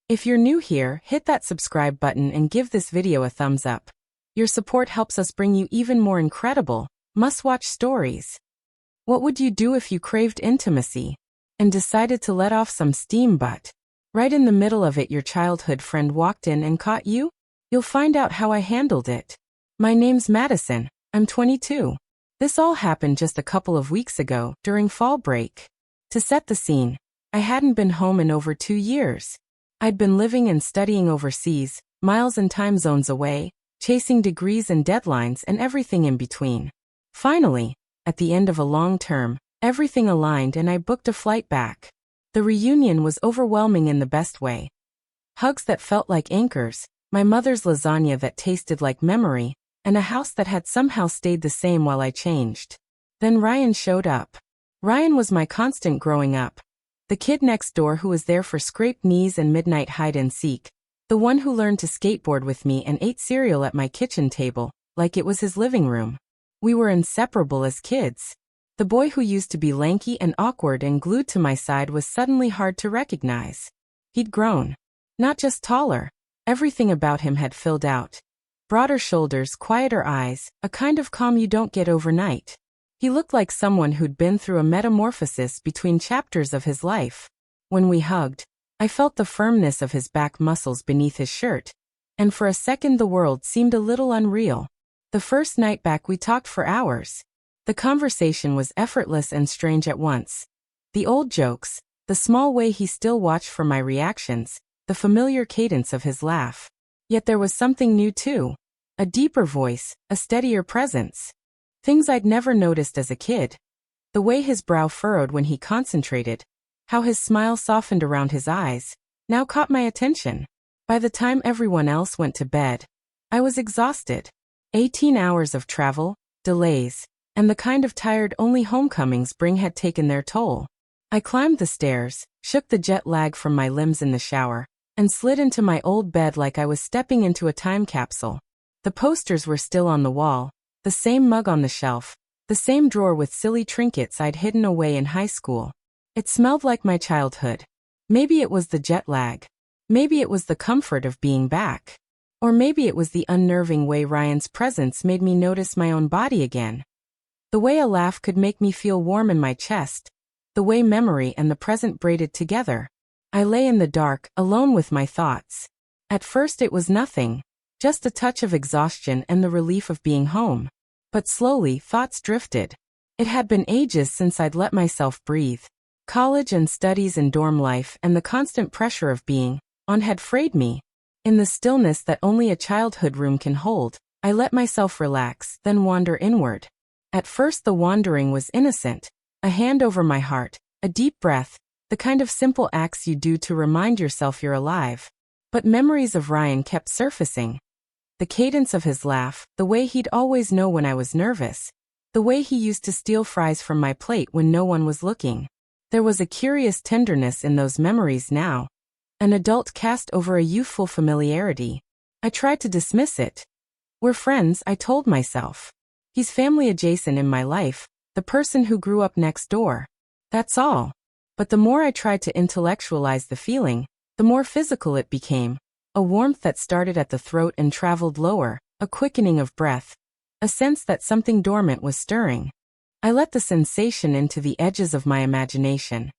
If you're new here, hit that subscribe button and give this video a thumbs up. Your support helps us bring you even more incredible, must-watch stories. What would you do if you craved intimacy and decided to let off some steam but right in the middle of it your childhood friend walked in and caught you? You'll find out how I handled it. My name's Madison. I'm 22. This all happened just a couple of weeks ago, during fall break. To set the scene, I hadn't been home in over 2 years. I'd been living and studying overseas, miles and time zones away, chasing degrees and deadlines and everything in between. Finally, at the end of a long term, everything aligned and I booked a flight back. The reunion was overwhelming in the best way. Hugs that felt like anchors, my mother's lasagna that tasted like memory, and a house that had somehow stayed the same while I changed. Then Ryan showed up. Ryan was my constant growing up. The kid next door who was there for scraped knees and midnight hide and seek. The one who learned to skateboard with me and ate cereal at my kitchen table, like it was his living room. We were inseparable as kids. The boy who used to be lanky and awkward and glued to my side was suddenly hard to recognize. He'd grown. Not just taller. Everything about him had filled out. Broader shoulders, quieter eyes, a kind of calm you don't get overnight. He looked like someone who'd been through a metamorphosis between chapters of his life. When we hugged, I felt the firmness of his back muscles beneath his shirt, and for a second the world seemed a little unreal. The first night back we talked for hours. The conversation was effortless and strange at once. The old jokes, the small way he still watched for my reactions, the familiar cadence of his laugh. Yet there was something new too. A deeper voice, a steadier presence. Things I'd never noticed as a kid. The way his brow furrowed when he concentrated, how his smile softened around his eyes, now caught my attention. By the time everyone else went to bed, I was exhausted. 18 hours of travel, delays, and the kind of tired only homecomings bring had taken their toll. I climbed the stairs, shook the jet lag from my limbs in the shower, and slid into my old bed like I was stepping into a time capsule. The posters were still on the wall, the same mug on the shelf, the same drawer with silly trinkets I'd hidden away in high school. It smelled like my childhood. Maybe it was the jet lag. Maybe it was the comfort of being back. Or maybe it was the unnerving way Ryan's presence made me notice my own body again. The way a laugh could make me feel warm in my chest. The way memory and the present braided together. I lay in the dark, alone with my thoughts. At first it was nothing. Just a touch of exhaustion and the relief of being home. But slowly, thoughts drifted. It had been ages since I'd let myself breathe. College and studies and dorm life and the constant pressure of being on had frayed me. In the stillness that only a childhood room can hold, I let myself relax, then wander inward. At first the wandering was innocent. A hand over my heart, a deep breath, the kind of simple acts you do to remind yourself you're alive. But memories of Ryan kept surfacing. The cadence of his laugh, the way he'd always know when I was nervous, the way he used to steal fries from my plate when no one was looking. There was a curious tenderness in those memories now. An adult cast over a youthful familiarity. I tried to dismiss it. We're friends, I told myself. He's family adjacent in my life, the person who grew up next door. That's all. But the more I tried to intellectualize the feeling, the more physical it became. A warmth that started at the throat and traveled lower, a quickening of breath, a sense that something dormant was stirring. I let the sensation into the edges of my imagination.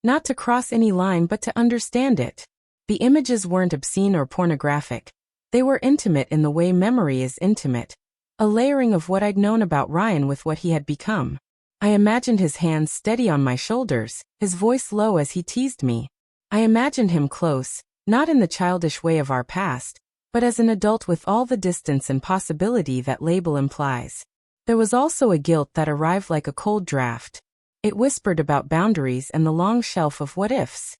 Not to cross any line but to understand it. The images weren't obscene or pornographic. They were intimate in the way memory is intimate. A layering of what I'd known about Ryan with what he had become. I imagined his hands steady on my shoulders, his voice low as he teased me. I imagined him close, not in the childish way of our past, but as an adult with all the distance and possibility that label implies. There was also a guilt that arrived like a cold draft. It whispered about boundaries and the long shelf of what-ifs.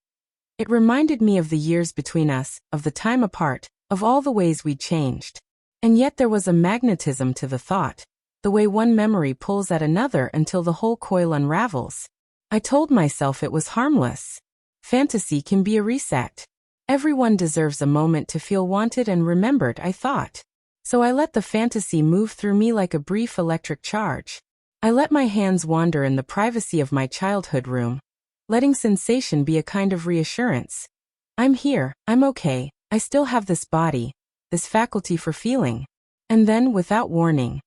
It reminded me of the years between us, of the time apart, of all the ways we'd changed. And yet there was a magnetism to the thought, the way one memory pulls at another until the whole coil unravels. I told myself it was harmless. Fantasy can be a reset. Everyone deserves a moment to feel wanted and remembered, I thought. So I let the fantasy move through me like a brief electric charge. I let my hands wander in the privacy of my childhood room, letting sensation be a kind of reassurance. I'm here, I'm okay, I still have this body, this faculty for feeling. And then, without warning,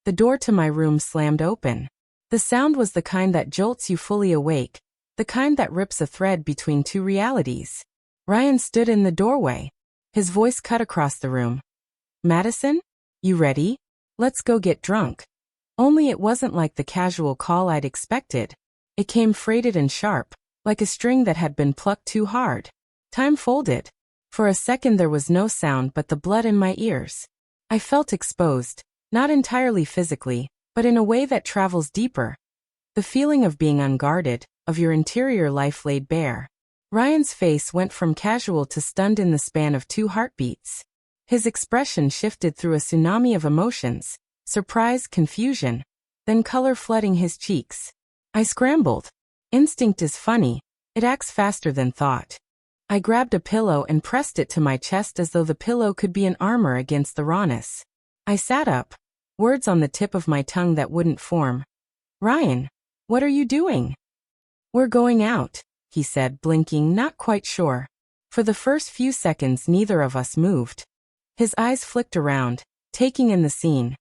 the door to my room slammed open. The sound was the kind that jolts you fully awake, the kind that rips a thread between two realities. Ryan stood in the doorway. His voice cut across the room. Madison? You ready? Let's go get drunk. Only it wasn't like the casual call I'd expected. It came freighted and sharp, like a string that had been plucked too hard. Time folded. For a second there was no sound but the blood in my ears. I felt exposed, not entirely physically, but in a way that travels deeper. The feeling of being unguarded, of your interior life laid bare. Ryan's face went from casual to stunned in the span of 2 heartbeats. His expression shifted through a tsunami of emotions, surprise, confusion, then color flooding his cheeks. I scrambled. Instinct is funny, it acts faster than thought. I grabbed a pillow and pressed it to my chest as though the pillow could be an armor against the rawness. I sat up, words on the tip of my tongue that wouldn't form. Ryan, what are you doing? We're going out, he said, blinking, not quite sure. For the first few seconds neither of us moved. His eyes flicked around, taking in the scene.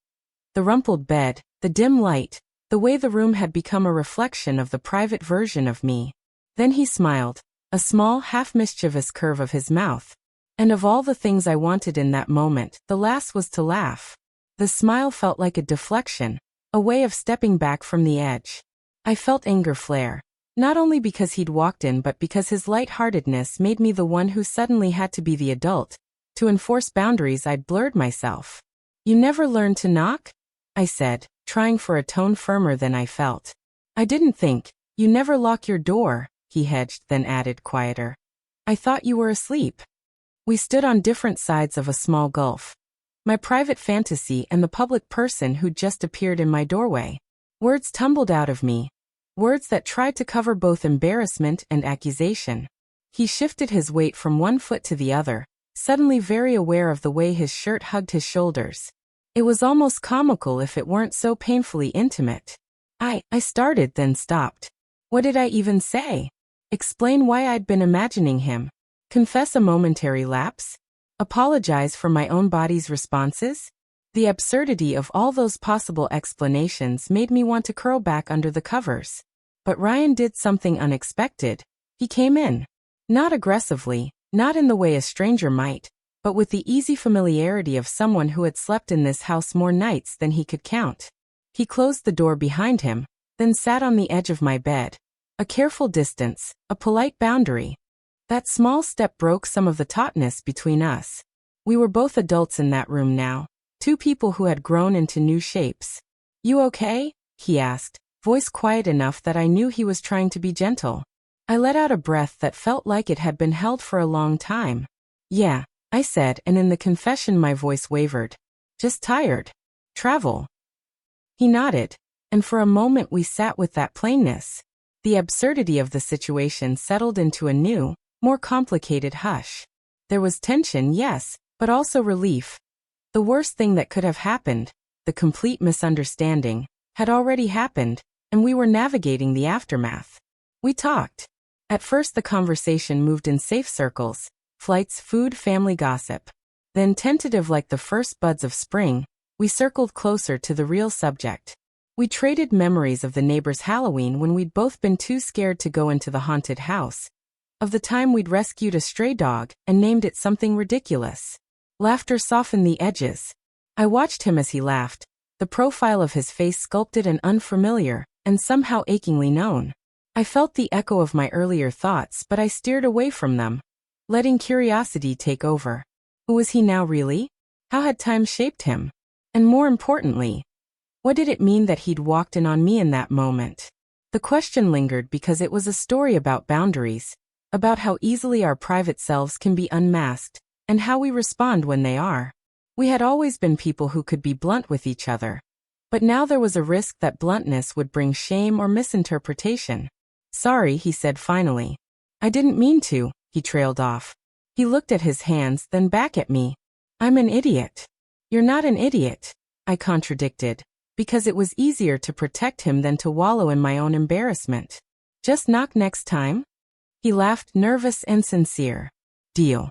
The rumpled bed, the dim light, the way the room had become a reflection of the private version of me. Then he smiled, a small, half-mischievous curve of his mouth. And of all the things I wanted in that moment, the last was to laugh. The smile felt like a deflection, a way of stepping back from the edge. I felt anger flare, not only because he'd walked in but because his lightheartedness made me the one who suddenly had to be the adult. To enforce boundaries I'd blurred myself. You never learned to knock? I said, trying for a tone firmer than I felt. I didn't think. You never lock your door, he hedged, then added, quieter. I thought you were asleep. We stood on different sides of a small gulf. My private fantasy and the public person who'd just appeared in my doorway. Words tumbled out of me. Words that tried to cover both embarrassment and accusation. He shifted his weight from one foot to the other, suddenly very aware of the way his shirt hugged his shoulders. It was almost comical if it weren't so painfully intimate. I started, then stopped. What did I even say? Explain why I'd been imagining him. Confess a momentary lapse? Apologize for my own body's responses? The absurdity of all those possible explanations made me want to curl back under the covers. But Ryan did something unexpected. He came in. Not aggressively, not in the way a stranger might, but with the easy familiarity of someone who had slept in this house more nights than he could count. He closed the door behind him, then sat on the edge of my bed. A careful distance, a polite boundary. That small step broke some of the tautness between us. We were both adults in that room now, 2 people who had grown into new shapes. You okay? He asked, voice quiet enough that I knew he was trying to be gentle. I let out a breath that felt like it had been held for a long time. Yeah, I said, and in the confession my voice wavered. Just tired. Travel. He nodded, and for a moment we sat with that plainness. The absurdity of the situation settled into a new, more complicated hush. There was tension, yes, but also relief. The worst thing that could have happened, the complete misunderstanding, had already happened, and we were navigating the aftermath. We talked. At first the conversation moved in safe circles, flights, food, family gossip. Then, tentative like the first buds of spring, we circled closer to the real subject. We traded memories of the neighbor's Halloween when we'd both been too scared to go into the haunted house. Of the time we'd rescued a stray dog and named it something ridiculous. Laughter softened the edges. I watched him as he laughed, the profile of his face sculpted and unfamiliar, and somehow achingly known. I felt the echo of my earlier thoughts, but I steered away from them, letting curiosity take over. Who was he now really? How had time shaped him? And more importantly, what did it mean that he'd walked in on me in that moment? The question lingered because it was a story about boundaries, about how easily our private selves can be unmasked, and how we respond when they are. We had always been people who could be blunt with each other. But now there was a risk that bluntness would bring shame or misinterpretation. Sorry, he said finally. I didn't mean to, he trailed off. He looked at his hands, then back at me. I'm an idiot. You're not an idiot, I contradicted, because it was easier to protect him than to wallow in my own embarrassment. Just knock next time? He laughed, nervous and sincere. Deal.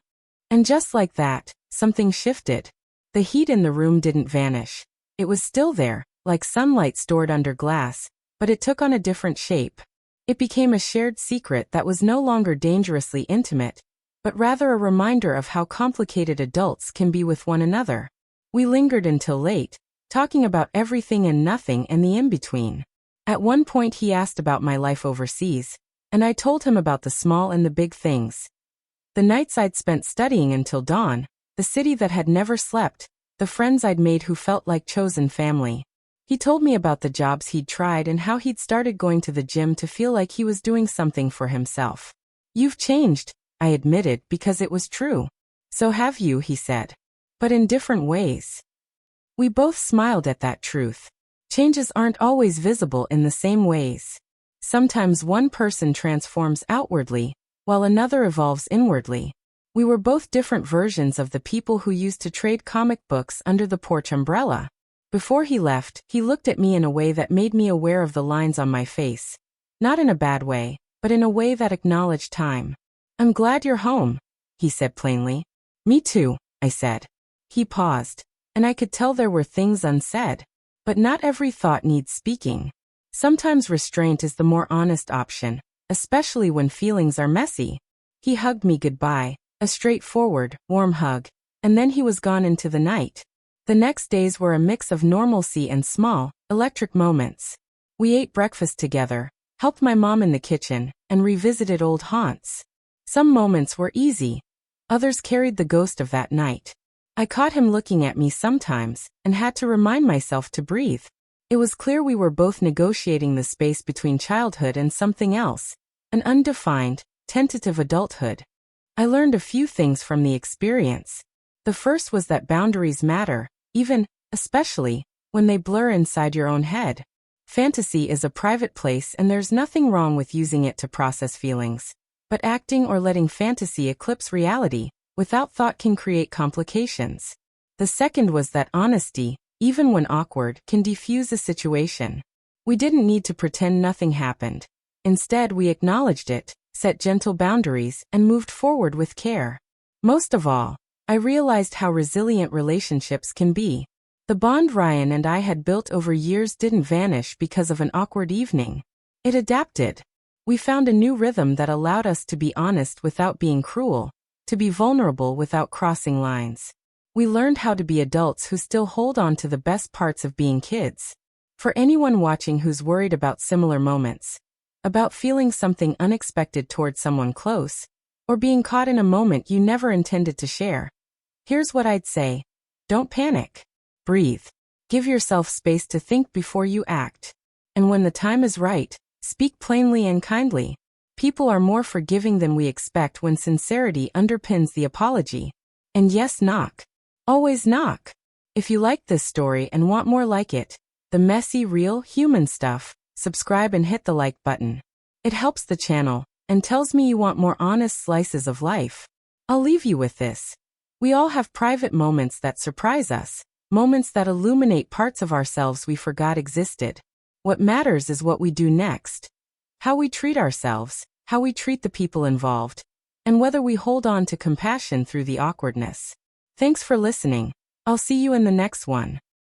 And just like that, something shifted. The heat in the room didn't vanish. It was still there, like sunlight stored under glass, but it took on a different shape. It became a shared secret that was no longer dangerously intimate, but rather a reminder of how complicated adults can be with one another. We lingered until late, talking about everything and nothing and the in-between. At one point he asked about my life overseas, and I told him about the small and the big things. The nights I'd spent studying until dawn, the city that had never slept, the friends I'd made who felt like chosen family. He told me about the jobs he'd tried and how he'd started going to the gym to feel like he was doing something for himself. You've changed, I admitted, because it was true. So have you, he said. But in different ways. We both smiled at that truth. Changes aren't always visible in the same ways. Sometimes one person transforms outwardly, while another evolves inwardly. We were both different versions of the people who used to trade comic books under the porch umbrella. Before he left, he looked at me in a way that made me aware of the lines on my face. Not in a bad way, but in a way that acknowledged time. I'm glad you're home, he said plainly. Me too, I said. He paused, and I could tell there were things unsaid. But not every thought needs speaking. Sometimes restraint is the more honest option, especially when feelings are messy. He hugged me goodbye, a straightforward, warm hug, and then he was gone into the night. The next days were a mix of normalcy and small, electric moments. We ate breakfast together, helped my mom in the kitchen, and revisited old haunts. Some moments were easy. Others carried the ghost of that night. I caught him looking at me sometimes, and had to remind myself to breathe. It was clear we were both negotiating the space between childhood and something else, an undefined, tentative adulthood. I learned a few things from the experience. The first was that boundaries matter, even, especially, when they blur inside your own head. Fantasy is a private place and there's nothing wrong with using it to process feelings. But acting or letting fantasy eclipse reality, without thought, can create complications. The second was that honesty, even when awkward, can defuse a situation. We didn't need to pretend nothing happened. Instead, we acknowledged it, set gentle boundaries, and moved forward with care. Most of all, I realized how resilient relationships can be. The bond Ryan and I had built over years didn't vanish because of an awkward evening. It adapted. We found a new rhythm that allowed us to be honest without being cruel, to be vulnerable without crossing lines. We learned how to be adults who still hold on to the best parts of being kids. For anyone watching who's worried about similar moments, about feeling something unexpected toward someone close, or being caught in a moment you never intended to share, here's what I'd say. Don't panic. Breathe. Give yourself space to think before you act. And when the time is right, speak plainly and kindly. People are more forgiving than we expect when sincerity underpins the apology. And yes, knock. Always knock. If you liked this story and want more like it, the messy, real, human stuff, subscribe and hit the like button. It helps the channel and tells me you want more honest slices of life. I'll leave you with this. We all have private moments that surprise us, moments that illuminate parts of ourselves we forgot existed. What matters is what we do next. How we treat ourselves, how we treat the people involved, and whether we hold on to compassion through the awkwardness. Thanks for listening. I'll see you in the next one.